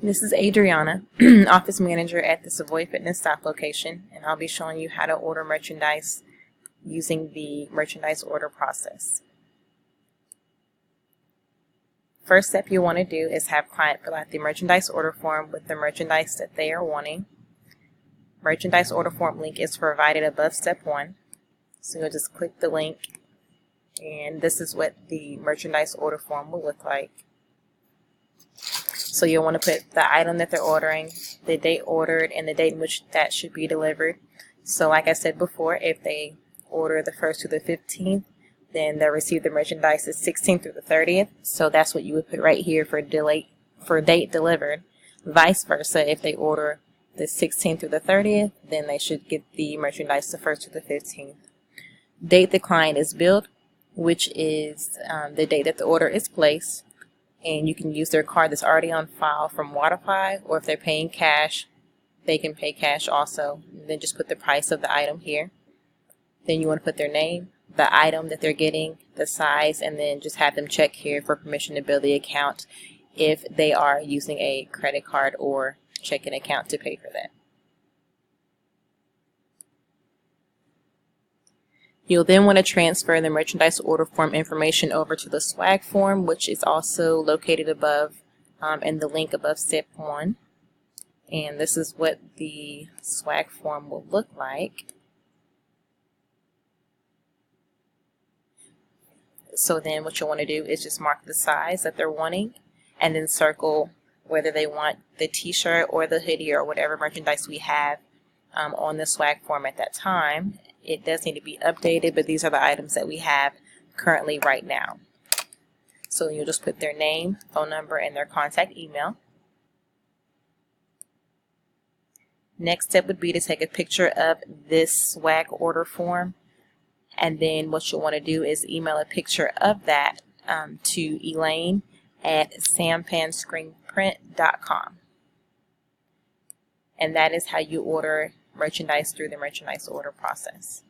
This is Adriana, office manager at the Savoy Fitness South location, and I'll be showing you how to order merchandise using the merchandise order process. First step you want to do is have client fill out the merchandise order form with the merchandise that they are wanting. Merchandise order form link is provided above step 1, so you'll just click the link, and this is what the merchandise order form will look like. So you'll want to put the item that they're ordering, the date ordered, and the date in which that should be delivered. So like I said before, if they order the 1st through the 15th, then they'll receive the merchandise the 16th through the 30th. So that's what you would put right here for date delivered. Vice versa, if they order the 16th through the 30th, then they should get the merchandise the 1st through the 15th. Date the client is billed, which is the date that the order is placed. And you can use their card that's already on file from Waterfy, or if they're paying cash, they can pay cash also. And then just put the price of the item here. Then you want to put their name, the item that they're getting, the size, and then just have them check here for permission to bill the account if they are using a credit card or checking account to pay for that. You'll then want to transfer the merchandise order form information over to the swag form, which is also located above in the link above step 1. And this is what the swag form will look like. So then what you'll want to do is just mark the size that they're wanting, and then circle whether they want the t-shirt or the hoodie or whatever merchandise we have on the swag form at that time. It does need to be updated, but these are the items that we have currently right now. So you'll just put their name, phone number, and their contact email. Next step would be to take a picture of this swag order form, and then what you'll want to do is email a picture of that to Elaine at sampanscreenprint.com. And that is how you order merchandise through the merchandise order process.